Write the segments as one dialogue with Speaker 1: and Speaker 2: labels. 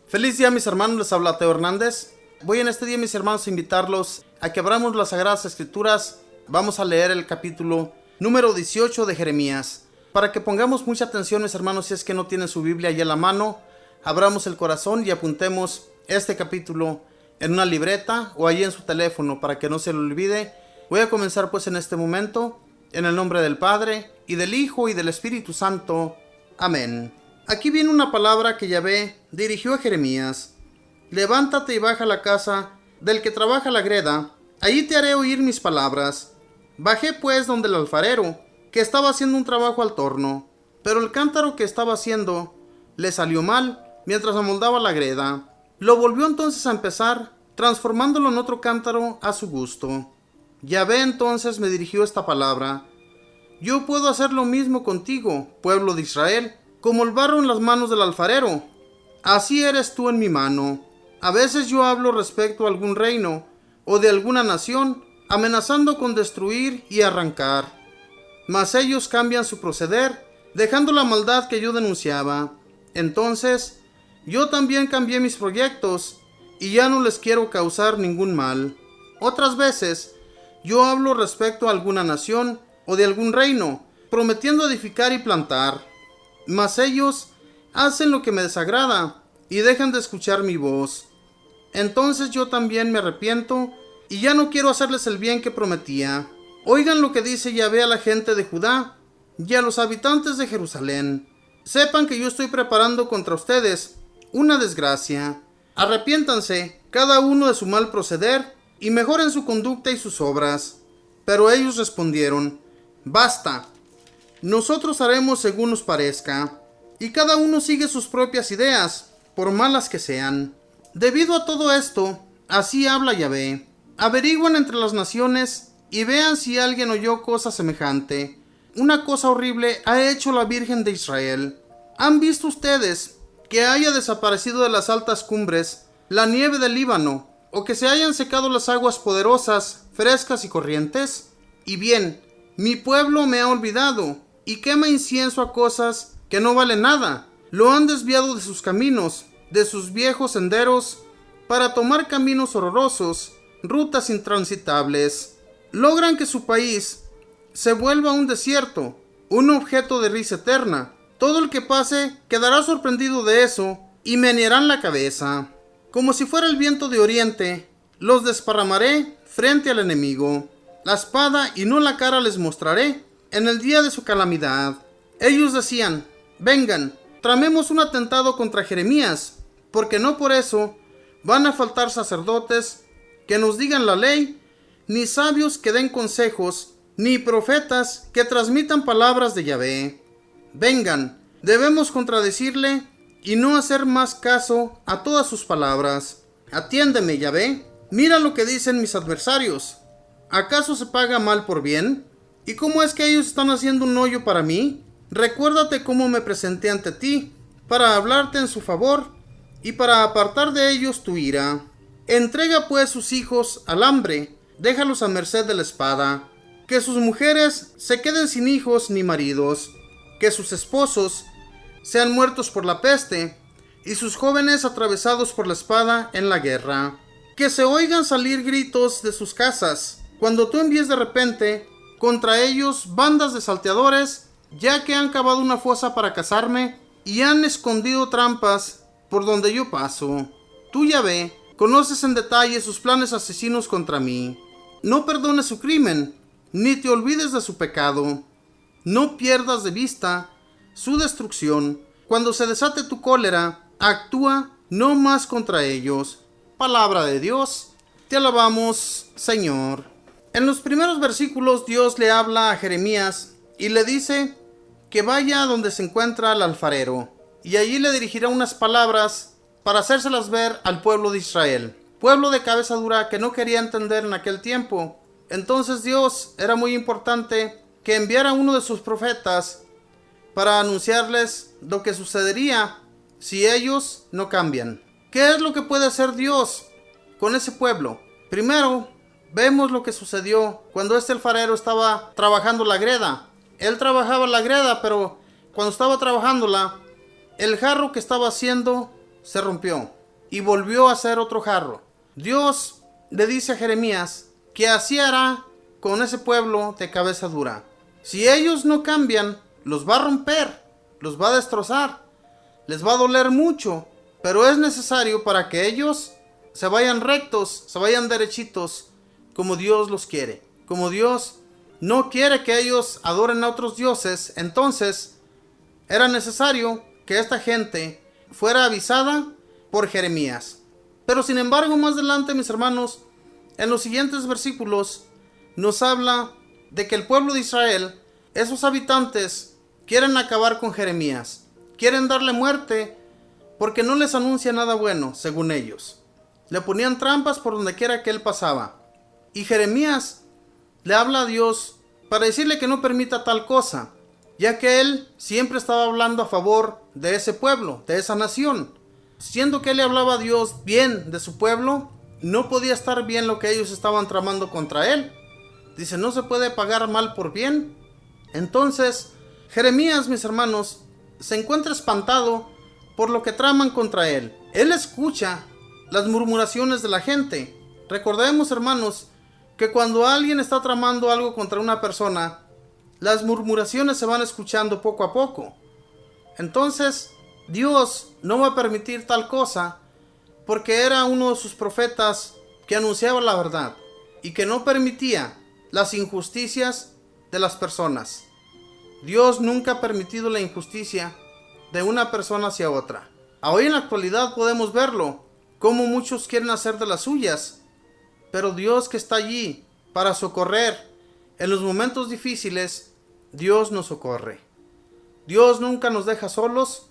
Speaker 1: Feliz día, mis hermanos, les habla Teo Hernández. Voy en este día, mis hermanos, a invitarlos a que abramos las Sagradas Escrituras. Vamos a leer el capítulo número 18 de Jeremías. Para que pongamos mucha atención, mis hermanos, si es que no tienen su Biblia ahí a la mano, abramos el corazón y apuntemos este capítulo en una libreta o ahí en su teléfono para que no se lo olvide. Voy a comenzar pues en este momento, en el nombre del Padre, y del Hijo, y del Espíritu Santo. Amén. Aquí viene una palabra que Yahvé dirigió a Jeremías. Levántate y baja a la casa del que trabaja la greda, allí te haré oír mis palabras. Bajé pues donde el alfarero, que estaba haciendo un trabajo al torno, pero el cántaro que estaba haciendo le salió mal mientras amoldaba la greda. Lo volvió entonces a empezar, transformándolo en otro cántaro a su gusto. Yahvé entonces me dirigió esta palabra: yo puedo hacer lo mismo contigo, pueblo de Israel, como el barro en las manos del alfarero. Así eres tú en mi mano. A veces yo hablo respecto a algún reino o de alguna nación, amenazando con destruir y arrancar. Mas ellos cambian su proceder, dejando la maldad que yo denunciaba. Entonces, yo también cambié mis proyectos y ya no les quiero causar ningún mal. Otras veces, yo hablo respecto a alguna nación o de algún reino, prometiendo edificar y plantar. Mas ellos hacen lo que me desagrada y dejan de escuchar mi voz. Entonces yo también me arrepiento y ya no quiero hacerles el bien que prometía. Oigan lo que dice Yahvé a la gente de Judá y a los habitantes de Jerusalén. Sepan que yo estoy preparando contra ustedes una desgracia. Arrepiéntanse cada uno de su mal proceder y mejoren su conducta y sus obras. Pero ellos respondieron: basta, nosotros haremos según nos parezca. Y cada uno sigue sus propias ideas, por malas que sean. Debido a todo esto, así habla Yahvé: averigüen entre las naciones y vean si alguien oyó cosa semejante. Una cosa horrible ha hecho la Virgen de Israel. ¿Han visto ustedes que haya desaparecido de las altas cumbres la nieve del Líbano, o que se hayan secado las aguas poderosas, frescas y corrientes? Y bien, mi pueblo me ha olvidado y quema incienso a cosas que no valen nada. Lo han desviado de sus caminos, de sus viejos senderos, para tomar caminos horrorosos, rutas intransitables. Logran que su país se vuelva un desierto, un objeto de risa eterna. Todo el que pase quedará sorprendido de eso y menearán la cabeza. Como si fuera el viento de oriente, los desparramaré frente al enemigo. La espada y no la cara les mostraré en el día de su calamidad. Ellos decían: vengan, tramemos un atentado contra Jeremías, porque no por eso van a faltar sacerdotes que nos digan la ley, ni sabios que den consejos, ni profetas que transmitan palabras de Yahvé. Vengan, debemos contradecirle y no hacer más caso a todas sus palabras. Atiéndeme, Yahvé, mira lo que dicen mis adversarios. ¿Acaso se paga mal por bien? ¿Y cómo es que ellos están haciendo un hoyo para mí? Recuérdate cómo me presenté ante ti, para hablarte en su favor y para apartar de ellos tu ira. Entrega pues sus hijos al hambre, déjalos a merced de la espada. Que sus mujeres se queden sin hijos ni maridos, que sus esposos sean muertos por la peste y sus jóvenes atravesados por la espada en la guerra. Que se oigan salir gritos de sus casas, cuando tú envíes de repente contra ellos bandas de salteadores, ya que han cavado una fosa para cazarme y han escondido trampas por donde yo paso. Tú, Yahvé, conoces en detalle sus planes asesinos contra mí. No perdones su crimen, ni te olvides de su pecado. No pierdas de vista su destrucción. Cuando se desate tu cólera, actúa no más contra ellos. Palabra de Dios, te alabamos, Señor. En los primeros versículos, Dios le habla a Jeremías y le dice que vaya donde se encuentra el alfarero, y allí le dirigirá unas palabras para hacérselas ver al pueblo de Israel, pueblo de cabeza dura que no quería entender en aquel tiempo. Entonces Dios era muy importante que enviara a uno de sus profetas para anunciarles lo que sucedería si ellos no cambian. ¿Qué es lo que puede hacer Dios con ese pueblo? Primero, vemos lo que sucedió cuando este alfarero estaba trabajando la greda. Él trabajaba la greda, pero cuando estaba trabajándola, el jarro que estaba haciendo se rompió. y volvió a hacer otro jarro. Dios le dice a Jeremías que así hará con ese pueblo de cabeza dura. Si ellos no cambian, los va a romper, los va a destrozar, les va a doler mucho, pero es necesario para que ellos se vayan rectos, se vayan derechitos, como Dios los quiere. Como Dios no quiere que ellos adoren a otros dioses, entonces era necesario que esta gente fuera avisada por Jeremías. Pero sin embargo, más adelante, mis hermanos, en los siguientes versículos nos habla de que el pueblo de Israel, esos habitantes, quieren acabar con Jeremías, quieren darle muerte porque no les anuncia nada bueno, según ellos. Le ponían trampas por donde quiera que él pasaba. Y Jeremías le habla a Dios para decirle que no permita tal cosa, ya que él siempre estaba hablando a favor de ese pueblo, de esa nación. Siendo que él le hablaba a Dios bien de su pueblo, no podía estar bien lo que ellos estaban tramando contra él. Dice, no se puede pagar mal por bien. Entonces, Jeremías, mis hermanos, se encuentra espantado por lo que traman contra él. Él escucha las murmuraciones de la gente. Recordemos, hermanos, que cuando alguien está tramando algo contra una persona, las murmuraciones se van escuchando poco a poco. Entonces, Dios no va a permitir tal cosa porque era uno de sus profetas que anunciaba la verdad y que no permitía las injusticias de las personas. Dios nunca ha permitido la injusticia de una persona hacia otra. Hoy en la actualidad podemos verlo, como muchos quieren hacer de las suyas, pero Dios, que está allí para socorrer en los momentos difíciles, Dios nos socorre. Dios nunca nos deja solos,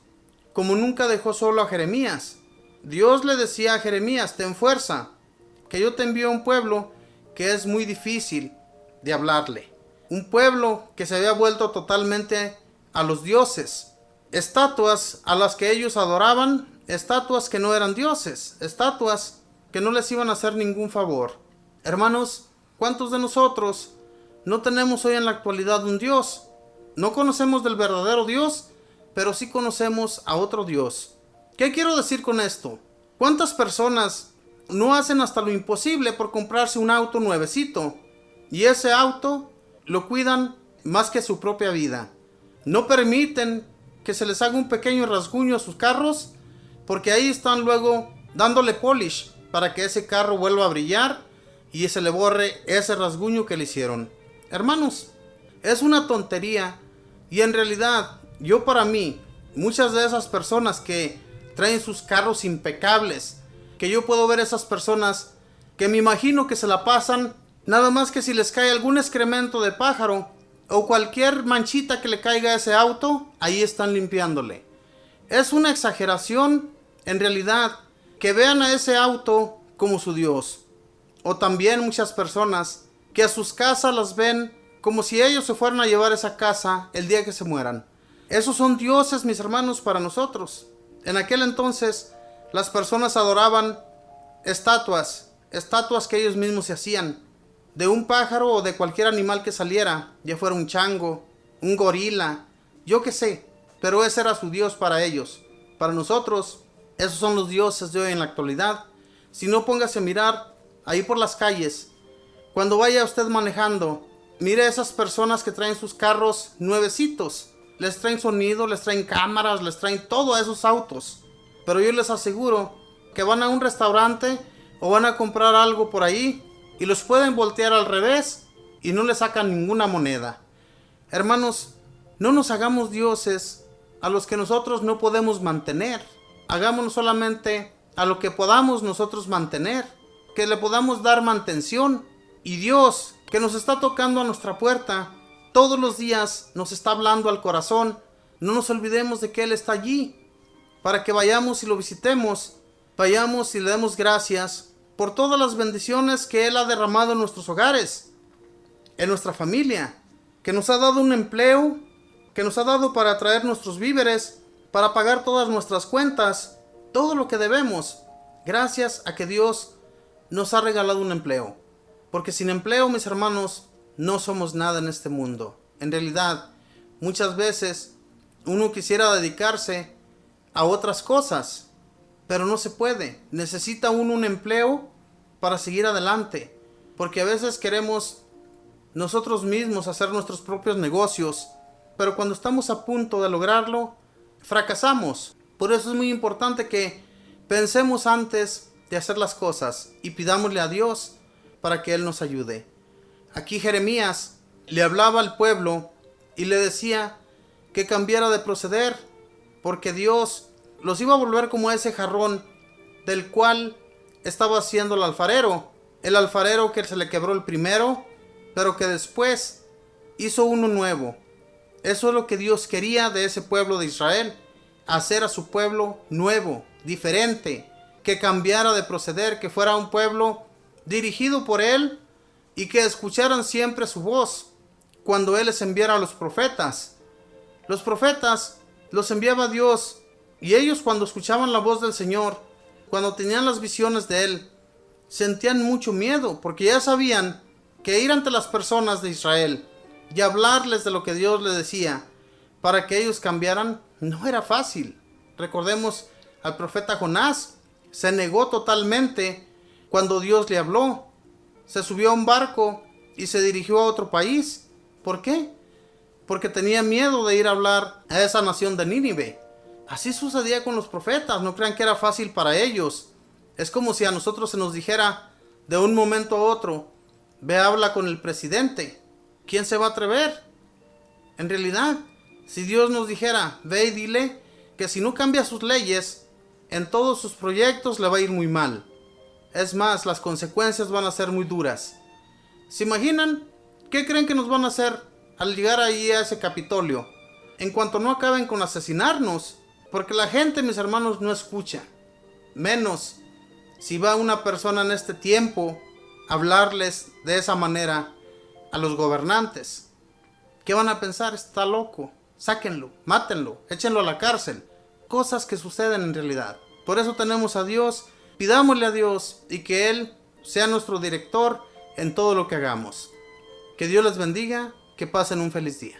Speaker 1: como nunca dejó solo a Jeremías. Dios le decía a Jeremías, ten fuerza, que yo te envío a un pueblo que es muy difícil de hablarle. Un pueblo que se había vuelto totalmente a los dioses. Estatuas a las que ellos adoraban, estatuas que no eran dioses, estatuas que no les iban a hacer ningún favor. Hermanos, ¿cuántos de nosotros no tenemos hoy en la actualidad un Dios? No conocemos del verdadero Dios, pero sí conocemos a otro Dios. ¿Qué quiero decir con esto? ¿Cuántas personas no hacen hasta lo imposible por comprarse un auto nuevecito? Y ese auto lo cuidan más que su propia vida. No permiten que se les haga un pequeño rasguño a sus carros, porque ahí están luego dándole polish para que ese carro vuelva a brillar y se le borre ese rasguño que le hicieron. Hermanos, es una tontería, y en realidad, yo para mí, muchas de esas personas que traen sus carros impecables, que yo puedo ver esas personas que me imagino que se la pasan, nada más que si les cae algún excremento de pájaro o cualquier manchita que le caiga a ese auto, ahí están limpiándole. Es una exageración, en realidad, que vean a ese auto como su Dios. O también muchas personas que a sus casas las ven como si ellos se fueran a llevar esa casa el día que se mueran. Esos son dioses, mis hermanos, para nosotros. En aquel entonces, las personas adoraban estatuas que ellos mismos se hacían, de un pájaro o de cualquier animal que saliera, ya fuera un chango, un gorila, yo qué sé, pero ese era su Dios para ellos. Para nosotros, esos son los dioses de hoy en la actualidad. Si no, póngase a mirar ahí por las calles. Cuando vaya usted manejando, mire a esas personas que traen sus carros nuevecitos. Les traen sonido, les traen cámaras, les traen todo a esos autos. Pero yo les aseguro que van a un restaurante o van a comprar algo por ahí y los pueden voltear al revés y no les sacan ninguna moneda. Hermanos, no nos hagamos dioses a los que nosotros no podemos mantener. Hagámonos solamente a lo que podamos nosotros mantener, que le podamos dar mantención. Y Dios, que nos está tocando a nuestra puerta, todos los días nos está hablando al corazón. No nos olvidemos de que Él está allí, para que vayamos y lo visitemos, vayamos y le demos gracias por todas las bendiciones que Él ha derramado en nuestros hogares, en nuestra familia, que nos ha dado un empleo, que nos ha dado para traer nuestros víveres, para pagar todas nuestras cuentas, todo lo que debemos, gracias a que Dios nos ha regalado un empleo. Porque sin empleo, mis hermanos, no somos nada en este mundo. En realidad, muchas veces uno quisiera dedicarse a otras cosas, pero no se puede. Necesita uno un empleo para seguir adelante, porque a veces queremos nosotros mismos hacer nuestros propios negocios, pero cuando estamos a punto de lograrlo, fracasamos. Por eso es muy importante que pensemos antes de hacer las cosas y pidámosle a Dios para que Él nos ayude. Aquí Jeremías le hablaba al pueblo y le decía que cambiara de proceder, porque Dios los iba a volver como ese jarrón del cual estaba haciendo el alfarero que se le quebró el primero, pero que después hizo uno nuevo. Eso es lo que Dios quería de ese pueblo de Israel, hacer a su pueblo nuevo, diferente, que cambiara de proceder, que fuera un pueblo dirigido por Él y que escucharan siempre su voz cuando Él les enviara a los profetas. Los profetas los enviaba Dios y ellos, cuando escuchaban la voz del Señor, cuando tenían las visiones de Él, sentían mucho miedo, porque ya sabían que ir ante las personas de Israel y hablarles de lo que Dios les decía para que ellos cambiaran no era fácil. Recordemos al profeta Jonás. Se negó totalmente cuando Dios le habló. Se subió a un barco y se dirigió a otro país. ¿Por qué? Porque tenía miedo de ir a hablar a esa nación de Nínive. Así sucedía con los profetas. No crean que era fácil para ellos. Es como si a nosotros se nos dijera de un momento a otro: ve, habla con el presidente. ¿Quién se va a atrever? En realidad, si Dios nos dijera: ve y dile que si no cambia sus leyes, en todos sus proyectos le va a ir muy mal. Es más, las consecuencias van a ser muy duras. ¿Se imaginan? ¿Qué creen que nos van a hacer al llegar ahí a ese Capitolio? En cuanto no acaben con asesinarnos, porque la gente, mis hermanos, no escucha. Menos si va una persona en este tiempo a hablarles de esa manera a los gobernantes. ¿Qué van a pensar? Está loco. Sáquenlo, mátenlo, échenlo a la cárcel. Cosas que suceden en realidad. Por eso tenemos a Dios. Pidámosle a Dios y que Él sea nuestro director en todo lo que hagamos. Que Dios les bendiga. Que pasen un feliz día.